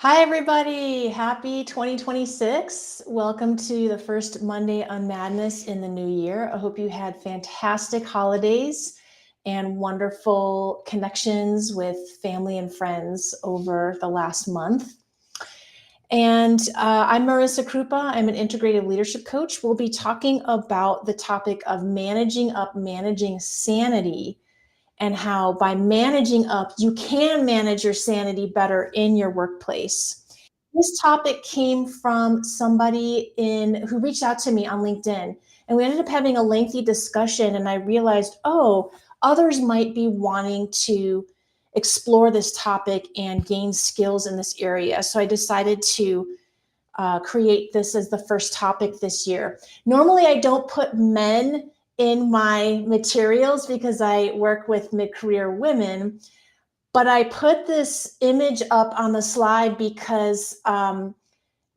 Hi, everybody. Happy 2026. Welcome to the first Monday Un-Madness in the new year. I hope you had fantastic holidays and wonderful connections with family and friends over the last month. And I'm Marissa Krupa. I'm an integrative leadership coach. We'll be talking about the topic of managing sanity, and how by managing up, you can manage your sanity better in your workplace. This topic came from somebody who reached out to me on LinkedIn, and we ended up having a lengthy discussion, and I realized, oh, others might be wanting to explore this topic and gain skills in this area. So I decided to create this as the first topic this year. Normally, I don't put men in my materials because I work with mid-career women, but I put this image up on the slide because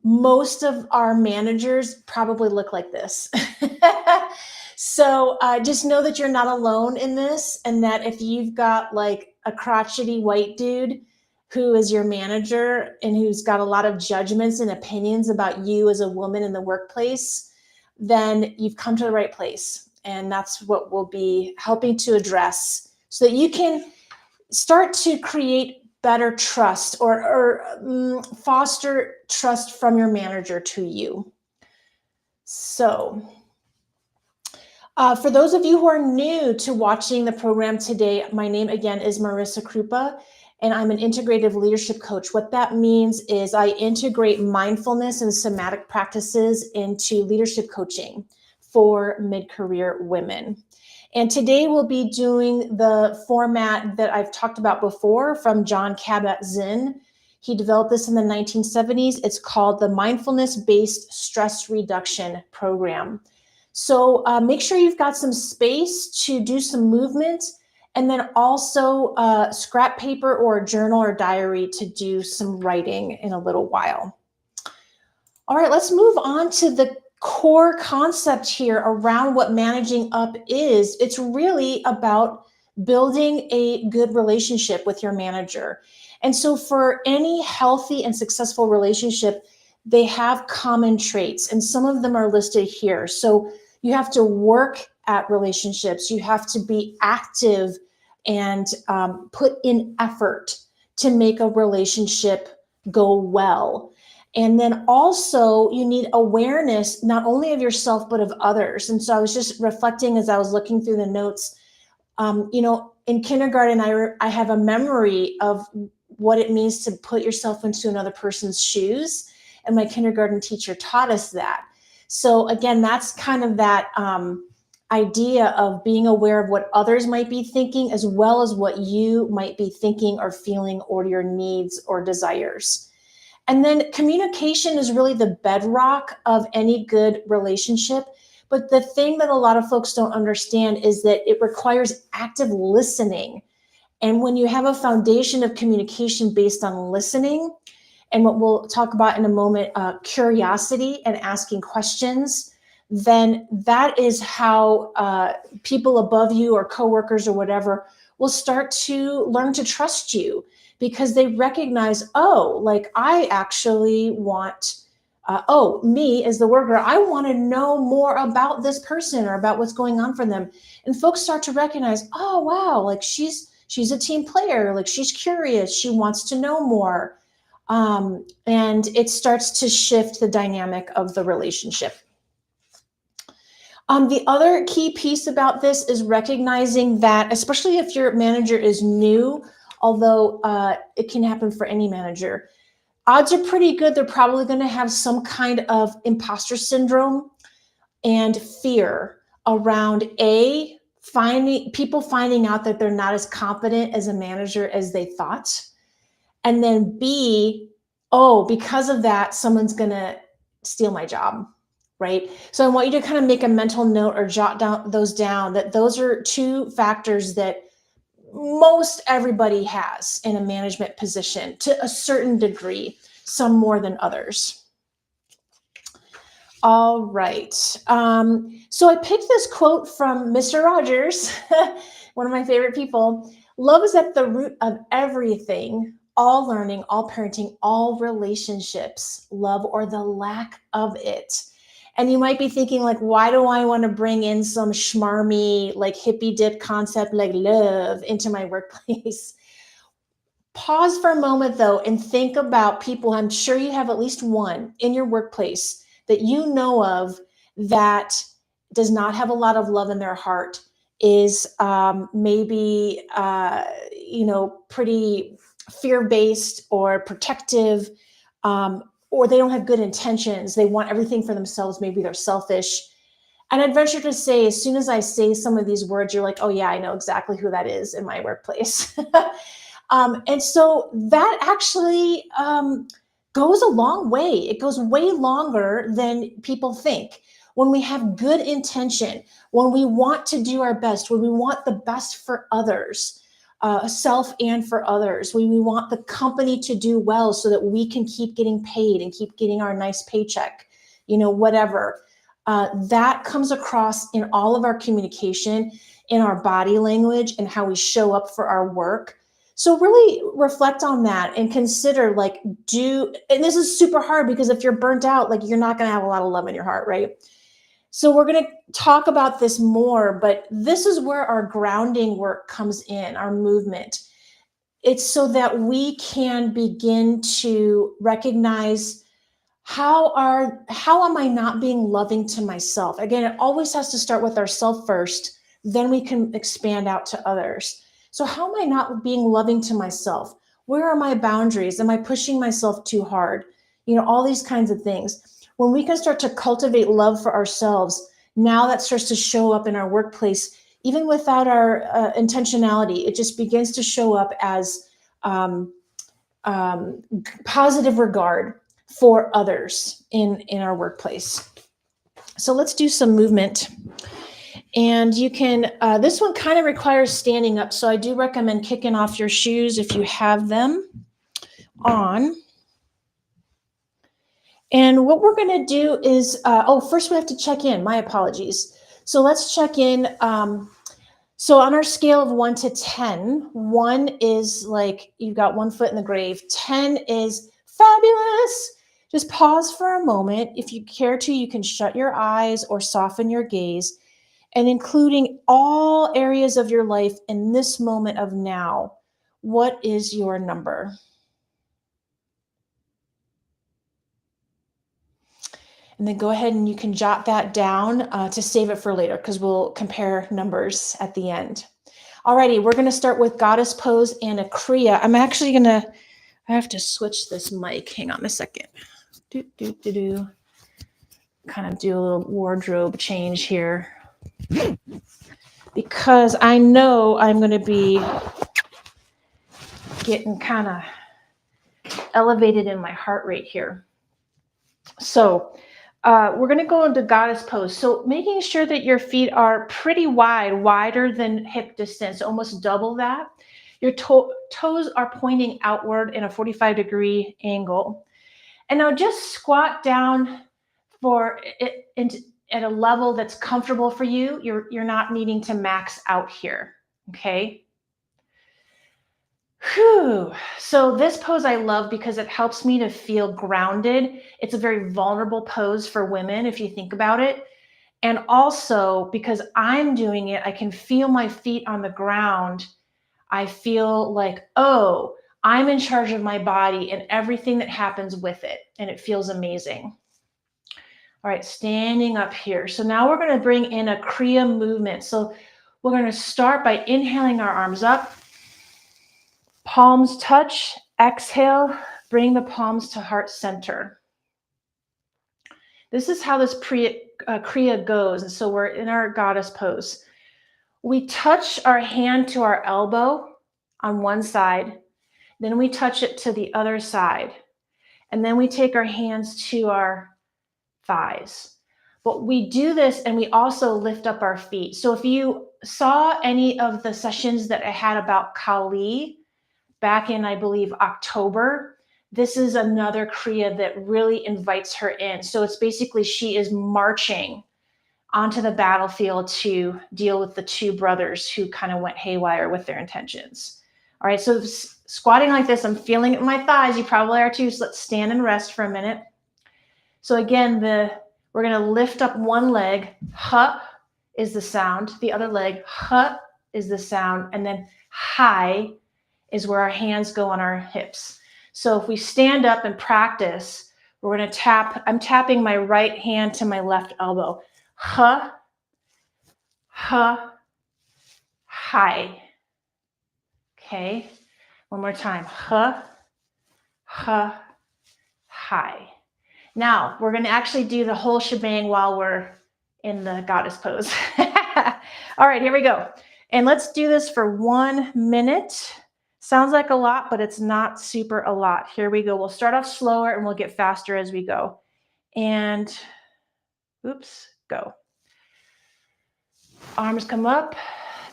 most of our managers probably look like this. So just know that you're not alone in this, and that if you've got like a crotchety white dude who is your manager and who's got a lot of judgments and opinions about you as a woman in the workplace, then you've come to the right place. And that's what we'll be helping to address so that you can start to create better trust or foster trust from your manager to you. So for those of you who are new to watching the program today, my name again is Marissa Krupa, and I'm an integrative leadership coach. What that means is I integrate mindfulness and somatic practices into leadership coaching for mid-career women. And today we'll be doing the format that I've talked about before from John Kabat-Zinn. He developed this in the 1970s. It's called the Mindfulness-Based Stress Reduction Program. So make sure you've got some space to do some movement, and then also scrap paper or a journal or diary to do some writing in a little while. All right, let's move on to the core concept here around what managing up is. It's really about building a good relationship with your manager. And so for any healthy and successful relationship, they have common traits, and some of them are listed here. So you have to work at relationships. You have to be active and put in effort to make a relationship go well. And then also you need awareness, not only of yourself, but of others. And so I was just reflecting as I was looking through the notes, in kindergarten, I have a memory of what it means to put yourself into another person's shoes. And my kindergarten teacher taught us that. So again, that's kind of that idea of being aware of what others might be thinking, as well as what you might be thinking or feeling, or your needs or desires. And then communication is really the bedrock of any good relationship. But the thing that a lot of folks don't understand is that it requires active listening. And when you have a foundation of communication based on listening, and what we'll talk about in a moment, curiosity and asking questions, then that is how people above you or coworkers or whatever will start to learn to trust you, because they recognize, oh, like I actually want, me as the worker, I want to know more about this person or about what's going on for them. And folks start to recognize, oh, wow, like she's a team player, like she's curious, she wants to know more. And it starts to shift the dynamic of the relationship. The other key piece about this is recognizing that, especially if your manager is new, although it can happen for any manager, odds are pretty good they're probably going to have some kind of imposter syndrome and fear around people finding out that they're not as competent as a manager as they thought. And then B, oh, because of that, someone's going to steal my job, right? So I want you to kind of make a mental note or jot down that those are two factors that most everybody has in a management position to a certain degree, some more than others. All right. So I picked this quote from Mr. Rogers, one of my favorite people. Love is at the root of everything. all learning, all parenting, all relationships, love or the lack of it. And you might be thinking, like, why do I want to bring in some schmarmy, like hippie dip concept like love into my workplace? Pause for a moment though and think about people. I'm sure you have at least one in your workplace that you know of that does not have a lot of love in their heart, is maybe pretty fear-based or protective, or they don't have good intentions. They want everything for themselves. Maybe they're selfish. And I'd venture to say, as soon as I say some of these words, you're like, oh yeah, I know exactly who that is in my workplace. And so that actually goes a long way. It goes way longer than people think. When we have good intention, when we want to do our best, when we want the best for others, self and for others, when we want the company to do well so that we can keep getting paid and keep getting our nice paycheck, whatever. That comes across in all of our communication, in our body language, and how we show up for our work. So really reflect on that and consider, like, and this is super hard because if you're burnt out, like, you're not going to have a lot of love in your heart, right? So we're going to talk about this more, but this is where our grounding work comes in, our movement. It's so that we can begin to recognize, how am I not being loving to myself? Again, it always has to start with ourselves first, then we can expand out to others. So how am I not being loving to myself? Where are my boundaries? Am I pushing myself too hard? All these kinds of things. When we can start to cultivate love for ourselves, now that starts to show up in our workplace, even without our intentionality. It just begins to show up as positive regard for others in our workplace. So let's do some movement. And you can, this one kind of requires standing up. So I do recommend kicking off your shoes if you have them on. And what we're going to do is, first we have to check in. My apologies. So let's check in. So on our scale of 1 to 10, 1 is like you've got one foot in the grave. 10 is fabulous. Just pause for a moment. If you care to, you can shut your eyes or soften your gaze, and including all areas of your life in this moment of now. What is your number? And then go ahead and you can jot that down to save it for later, because we'll compare numbers at the end. Alrighty, we're going to start with goddess pose and a kriya. I have to switch this mic. Hang on a second. Kind of do a little wardrobe change here, because I know I'm going to be getting kind of elevated in my heart rate here. So we're going to go into goddess pose. So making sure that your feet are pretty wide, wider than hip distance, almost double that. Your toes are pointing outward in a 45-degree angle. And now just squat down for it at a level that's comfortable for you. You're not needing to max out here, okay? Whew. So this pose I love because it helps me to feel grounded. It's a very vulnerable pose for women, if you think about it. And also because I'm doing it, I can feel my feet on the ground. I feel like, oh, I'm in charge of my body and everything that happens with it. And it feels amazing. All right, standing up here. So now we're going to bring in a kriya movement. So we're going to start by inhaling our arms up. Palms touch. Exhale, bring the palms to heart center. This is how this kriya goes. And so we're in our goddess pose. We touch our hand to our elbow on one side. Then we touch it to the other side. And then we take our hands to our thighs. But we do this and we also lift up our feet. So if you saw any of the sessions that I had about Kali back in, I believe, October, this is another kriya that really invites her in. So it's basically she is marching onto the battlefield to deal with the two brothers who kind of went haywire with their intentions. All right, so squatting like this. I'm feeling it in my thighs. You probably are too. So let's stand and rest for a minute. So again, we're going to lift up one leg. Ha is the sound. The other leg, ha is the sound. And then high is where our hands go on our hips. So if we stand up and practice, we're going to tap. I'm tapping my right hand to my left elbow. Ha, ha, high. Okay. One more time. Ha, ha, high. Now we're going to actually do the whole shebang while we're in the goddess pose. All right, here we go. And let's do this for 1 minute. Sounds like a lot, but it's not super a lot. Here we go. We'll start off slower and we'll get faster as we go. And oops, go. Arms come up.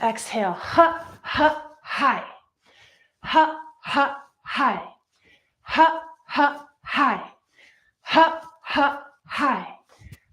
Exhale. Ha, ha, high. Ha, ha, high. Ha, ha, high. Ha, ha, high.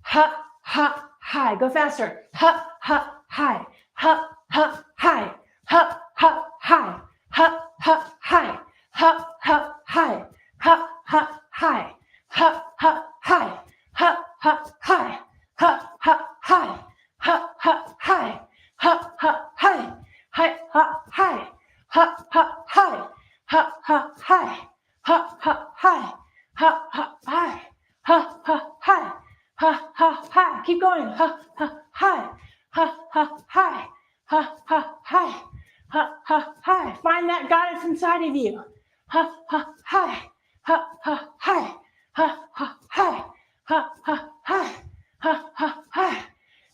Ha, ha, high. Go faster. Ha, ha, high. Ha, ha, high. Ha, ha, high. Ha, ha, high. Ha, ha, high. Ha, ha, high. Ha, ha, high. Ha, ha, high. Ha, ha, high. Ha, ha, high. Ha, ha, high. Hi, ha, high. Ha, ha, high. Ha, ha, high. Ha, ha, high. Ha, ha, high. Ha, ha, high. Ha, ha, high. Keep going. Ha, ha, high. Ha, ha, high. Ha, ha, high. Ha, ha, high. Find that goddess inside of you. Ha, ha, high. Ha, ha, high. Ha, ha, high. Ha, ha, high. Ha, ha, high.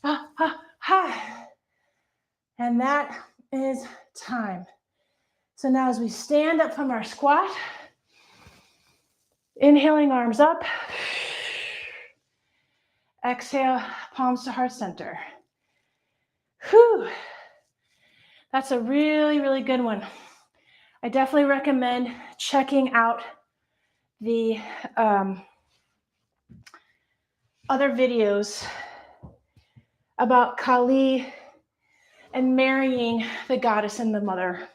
Ha, ha, high. And that is time. So now as we stand up from our squat, inhaling arms up, exhale, palms to heart center. Whew. That's a really, really good one. I definitely recommend checking out the other videos about Kali and marrying the goddess and the mother.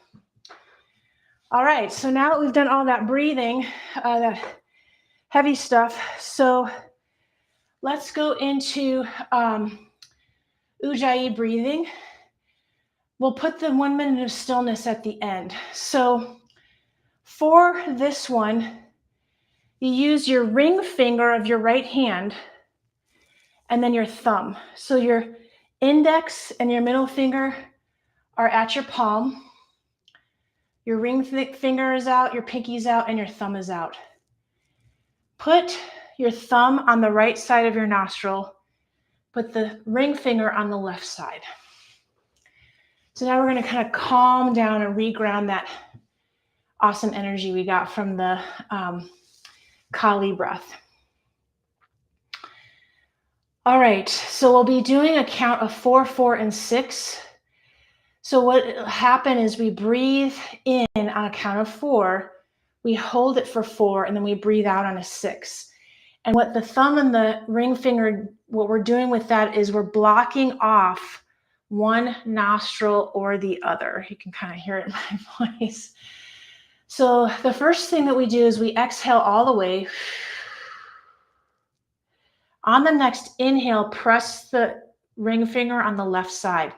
All right, so now that we've done all that breathing, that heavy stuff, so let's go into Ujjayi breathing. We'll put the 1 minute of stillness at the end. So for this one, you use your ring finger of your right hand and then your thumb. So your index and your middle finger are at your palm. Your ring finger is out, your pinky's out, and your thumb is out. Put your thumb on the right side of your nostril. Put the ring finger on the left side. So now we're going to kind of calm down and reground that awesome energy we got from the Kali breath. All right, so we'll be doing a count of 4, 4, and 6. So what will happen is we breathe in on a count of 4, we hold it for 4, and then we breathe out on a 6. And what the thumb and the ring finger, what we're doing with that is we're blocking off one nostril or the other. You can kind of hear it in my voice. So the first thing that we do is we exhale all the way. On the next inhale, press the ring finger on the left side.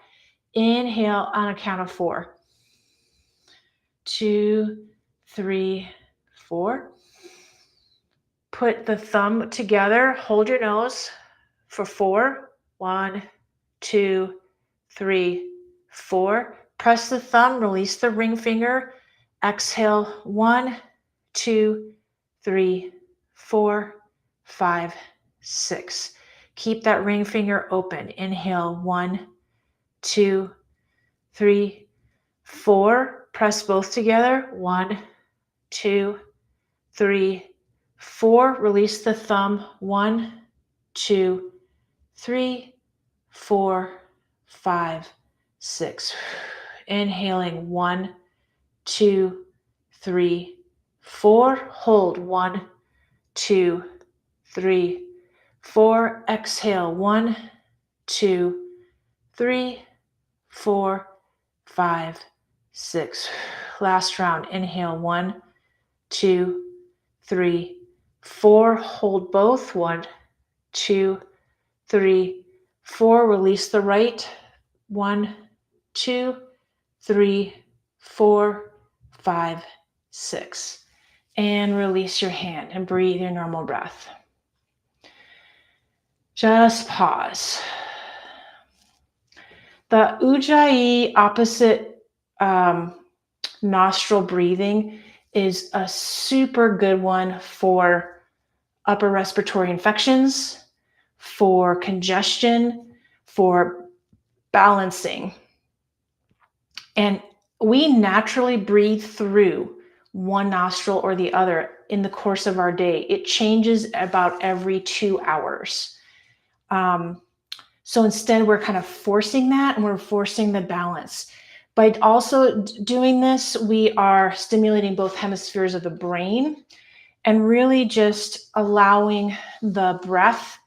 Inhale on a count of 4. 2, 3, 4. Put the thumb together, hold your nose for 4. 1, 2, 3, 4. Press the thumb, release the ring finger. Exhale 1, 2, 3, 4, 5, 6. Keep that ring finger open. Inhale 1, 2, 3, 4. Press both together. 1, 2, 3, 4. Release the thumb. 1, 2, 3, 4, 5, 6. Inhaling 1, 2, 3, 4. Hold 1, 2, 3, 4. Exhale 1, 2, 3, 4, 5, 6. Last round. Inhale, 1, 2, 3, 4. Hold both. 1, 2, 3, 4. Release the right. 1, 2, 3, 4, 5, 6. And release your hand and breathe your normal breath. Just pause. The Ujjayi opposite nostril breathing is a super good one for upper respiratory infections, for congestion, for balancing. And we naturally breathe through one nostril or the other in the course of our day. It changes about every 2 hours. So instead, we're kind of forcing that, and we're forcing the balance. By also doing this, we are stimulating both hemispheres of the brain and really just allowing the breath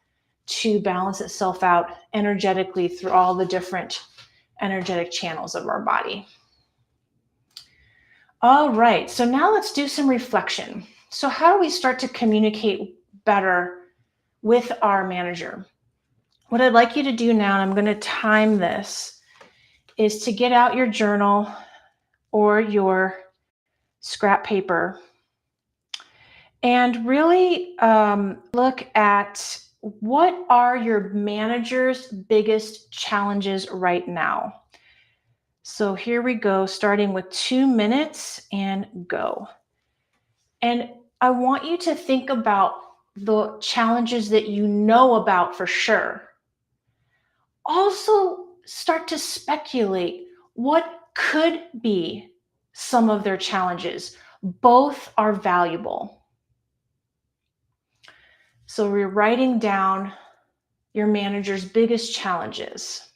to balance itself out energetically through all the different energetic channels of our body. All right, so now let's do some reflection. So how do we start to communicate better with our manager? What I'd like you to do now, and I'm going to time this, is to get out your journal or your scrap paper and really look at what are your manager's biggest challenges right now. So here we go, starting with 2 minutes and go. And I want you to think about the challenges that you know about for sure. Also start to speculate what could be some of their challenges. Both are valuable. So we're writing down your manager's biggest challenges.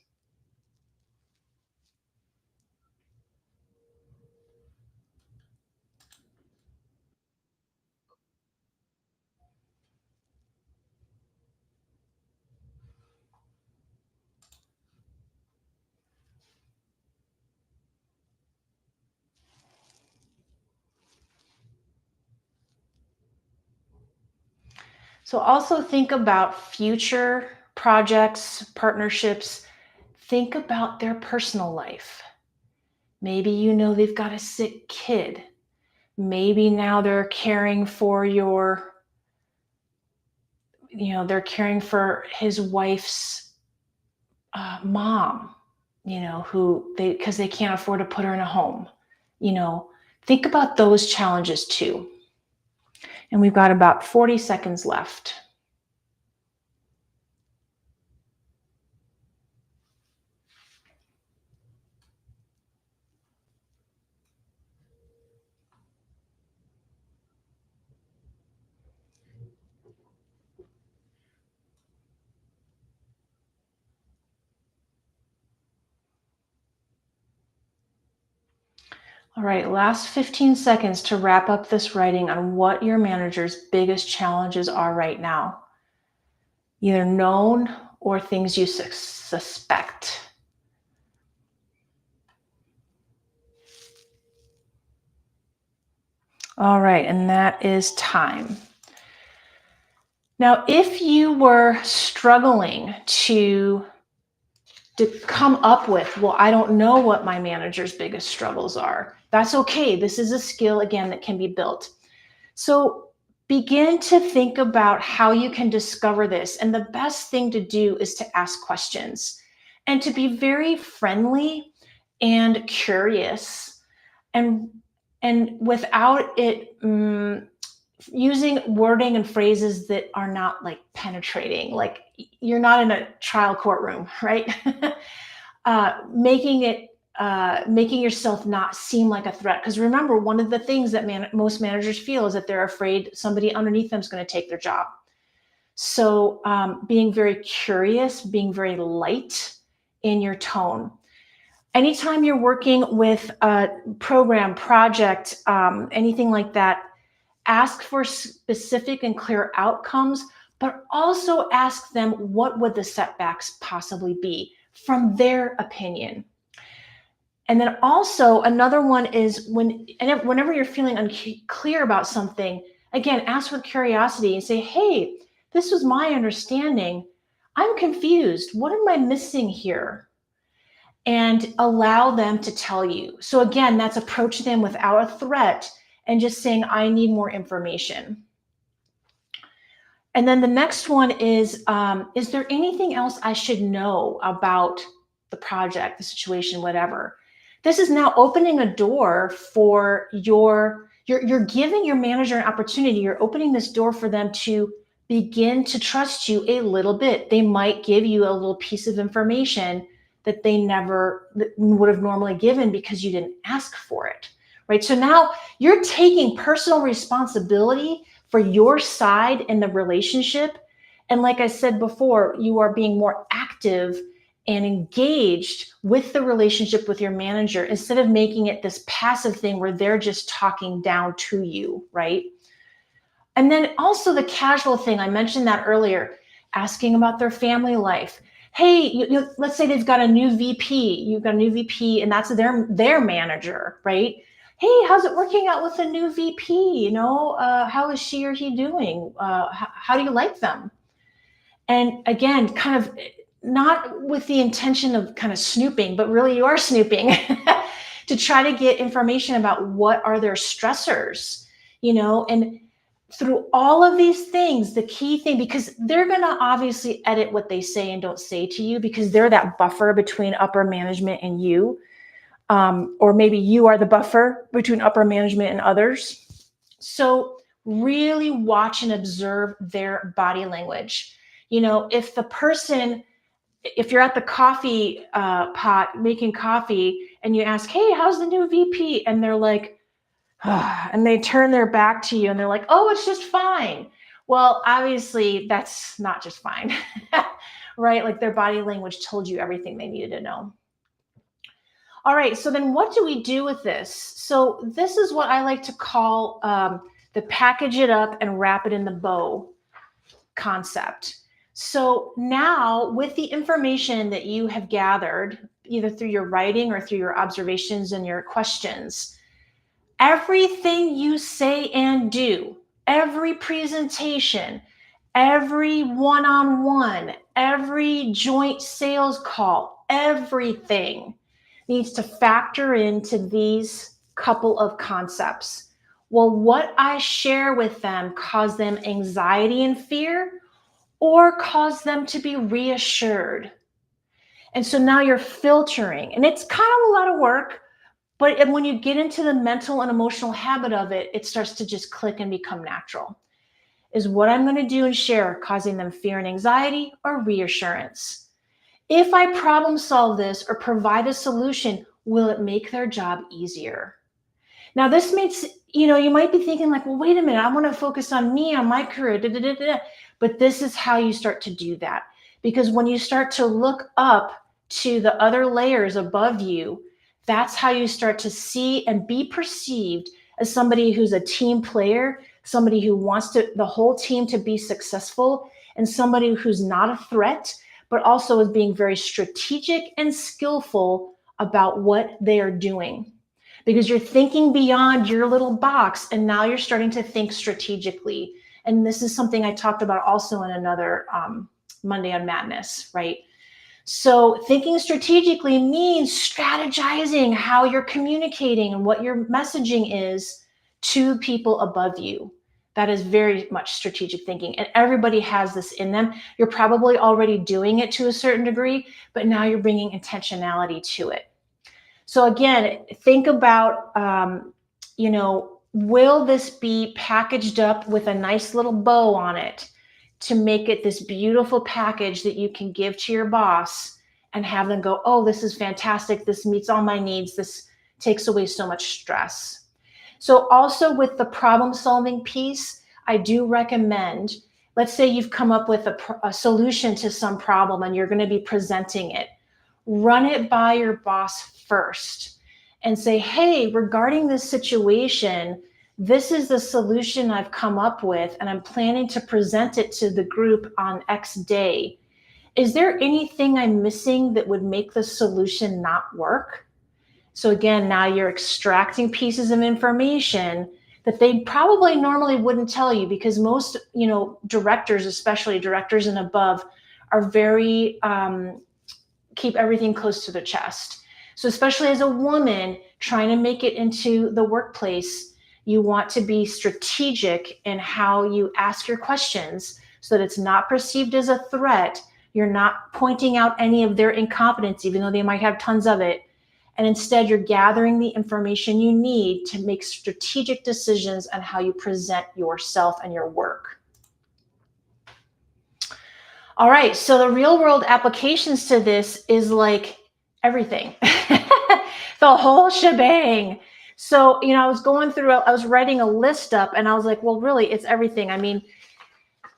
So also think about future projects, partnerships. Think about their personal life. Maybe you know they've got a sick kid. Maybe now they're caring for they're caring for his wife's mom, because they can't afford to put her in a home. Think about those challenges too. And we've got about 40 seconds left. All right, last 15 seconds to wrap up this writing on what your manager's biggest challenges are right now. Either known or things you suspect. All right, and that is time. Now, if you were struggling to come up with, well, I don't know what my manager's biggest struggles are, that's okay. This is a skill, again, that can be built. So begin to think about how you can discover this. And the best thing to do is to ask questions and to be very friendly and curious and without it using wording and phrases that are not like penetrating, like you're not in a trial courtroom, right? Making yourself not seem like a threat. Because remember, one of the things that most managers feel is that they're afraid somebody underneath them is going to take their job. So being very curious, being very light in your tone. Anytime you're working with a program, project, anything like that, ask for specific and clear outcomes, but also ask them what would the setbacks possibly be from their opinion. And then also another one is whenever you're feeling unclear about something, again, ask with curiosity and say, hey, this was my understanding. I'm confused. What am I missing here? And allow them to tell you. So again, that's approach them without a threat and just saying, I need more information. And then the next one is there anything else I should know about the project, the situation, whatever? This is now opening a door for you're giving your manager an opportunity. You're opening this door for them to begin to trust you a little bit. They might give you a little piece of information that they never would have normally given because you didn't ask for it, right? So now you're taking personal responsibility for your side in the relationship. And like I said before, you are being more active and engaged with the relationship with your manager instead of making it this passive thing where they're just talking down to you, right? And then also the casual thing, I mentioned that earlier, asking about their family life. Hey, let's say they've got a new VP, you've got a new VP and that's their manager, right? Hey, how's it working out with the new VP? How is she or he doing? How do you like them? And again, kind of not with the intention of kind of snooping, but really you are snooping to try to get information about what are their stressors, and through all of these things, the key thing, because they're going to obviously edit what they say and don't say to you because they're that buffer between upper management and you. Or maybe you are the buffer between upper management and others. So really watch and observe their body language. If you're at the coffee pot making coffee and you ask, hey, how's the new VP? And they're like, and they turn their back to you and they're like, oh, it's just fine. Well, obviously that's not just fine, right? Like their body language told you everything they needed to know. All right, so then what do we do with this? So this is what I like to call the package it up and wrap it in the bow concept. So now with the information that you have gathered, either through your writing or through your observations and your questions, everything you say and do, every presentation, every one-on-one, every joint sales call, everything needs to factor into these couple of concepts. Will what I share with them cause them anxiety and fear or cause them to be reassured? And so now you're filtering, and it's kind of a lot of work, but when you get into the mental and emotional habit of it, it starts to just click and become natural. Is what I'm going to do and share causing them fear and anxiety or reassurance? If I problem solve this or provide a solution, will it make their job easier? Now, this makes, you might be thinking like, well, wait a minute, I want to focus on me, on my career, but this is how you start to do that. Because when you start to look up to the other layers above you, that's how you start to see and be perceived as somebody who's a team player, somebody who wants the whole team to be successful, and somebody who's not a threat, but also is being very strategic and skillful about what they are doing. Because you're thinking beyond your little box and now you're starting to think strategically. And this is something I talked about also in another Monday on Madness, right? So thinking strategically means strategizing how you're communicating and what your messaging is to people above you. That is very much strategic thinking, and everybody has this in them. You're probably already doing it to a certain degree, but now you're bringing intentionality to it. So again, think about, will this be packaged up with a nice little bow on it to make it this beautiful package that you can give to your boss and have them go, oh, this is fantastic. This meets all my needs. This takes away so much stress. So also with the problem solving piece, I do recommend, let's say you've come up with a solution to some problem and you're going to be presenting it. Run it by your boss first and say, hey, regarding this situation, this is the solution I've come up with and I'm planning to present it to the group on X day. Is there anything I'm missing that would make the solution not work? So again, now you're extracting pieces of information that they probably normally wouldn't tell you, because most, directors, especially directors and above, are very keep everything close to their chest. So especially as a woman trying to make it into the workplace, you want to be strategic in how you ask your questions so that it's not perceived as a threat. You're not pointing out any of their incompetence, even though they might have tons of it. And instead, you're gathering the information you need to make strategic decisions on how you present yourself and your work. All right, so the real world applications to this is like everything, the whole shebang. So, I was writing a list up, and I was like, well, really, it's everything. I mean,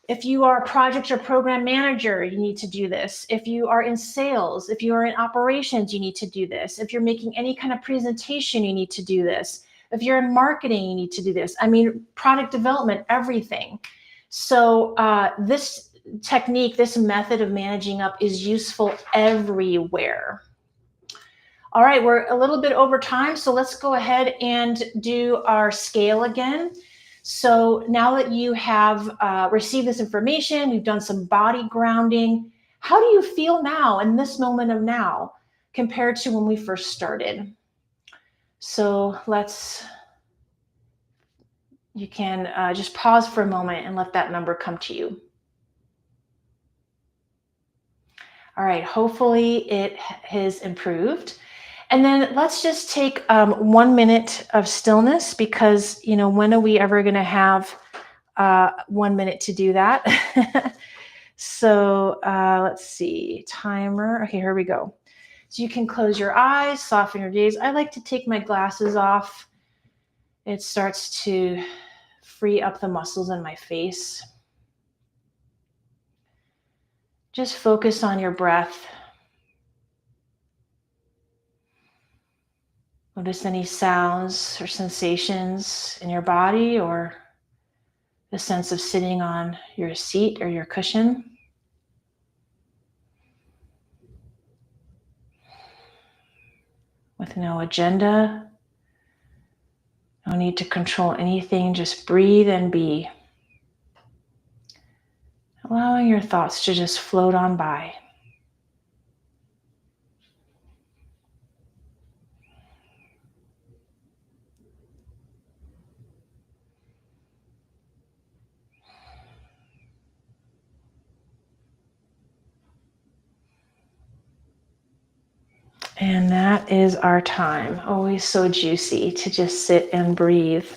if you are a project or program manager, you need to do this. If you are in sales, if you are in operations, you need to do this. If you're making any kind of presentation, you need to do this. If you're in marketing, you need to do this. I mean, product development, everything. So this technique, this method of managing up is useful everywhere. All right, we're a little bit over time, so let's go ahead and do our scale again. So now that you have received this information, we've done some body grounding. How do you feel now in this moment of now compared to when we first started? So you can just pause for a moment and let that number come to you. All right, hopefully it has improved. And then let's just take 1 minute of stillness, because, when are we ever going to have 1 minute to do that? So let's see, timer. Okay, here we go. So you can close your eyes, soften your gaze. I like to take my glasses off. It starts to free up the muscles in my face. Just focus on your breath. Notice any sounds or sensations in your body, or the sense of sitting on your seat or your cushion. With no agenda, no need to control anything, just breathe and be. Allowing your thoughts to just float on by. And that is our time. Always so juicy to just sit and breathe.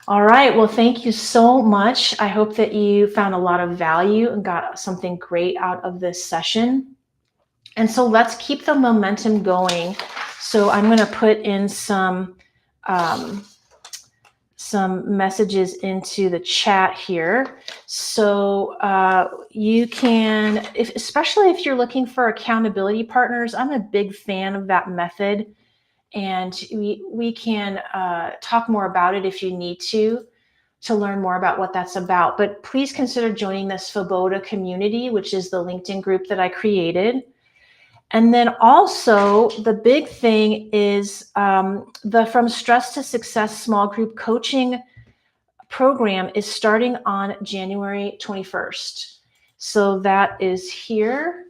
All right, well, thank you so much. I hope that you found a lot of value and got something great out of this session. And so let's keep the momentum going. So I'm going to put in some messages into the chat here. So you can, especially if you're looking for accountability partners, I'm a big fan of that method. And we can talk more about it if you need to learn more about what that's about. But please consider joining the Svoboda community, which is the LinkedIn group that I created. And then also the big thing is the From Stress to Success small group coaching program is starting on January 21st. So that is here,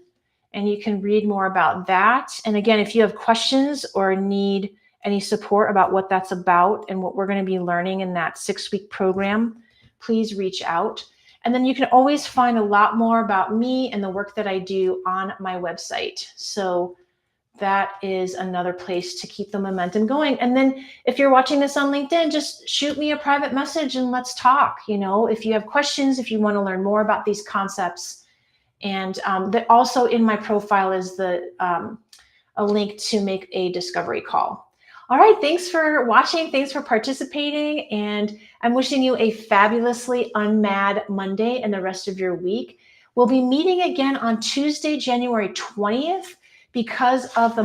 and you can read more about that. And again, if you have questions or need any support about what that's about and what we're going to be learning in that 6-week program, please reach out. And then you can always find a lot more about me and the work that I do on my website. So that is another place to keep the momentum going. And then if you're watching this on LinkedIn, just shoot me a private message and let's talk. If you have questions, if you want to learn more about these concepts. And that also in my profile is a link to make a discovery call. All right, thanks for watching. Thanks for participating. And I'm wishing you a fabulously unmad Monday and the rest of your week. We'll be meeting again on Tuesday, January 20th, because of the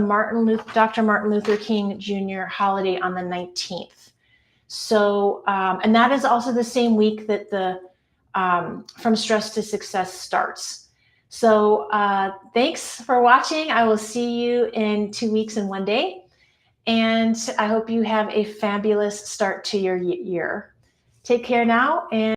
Dr. Martin Luther King Jr. holiday on the 19th. So, and that is also the same week that the From Stress to Success starts. So thanks for watching. I will see you in 2 weeks and 1 day. And I hope you have a fabulous start to your year. Take care now, and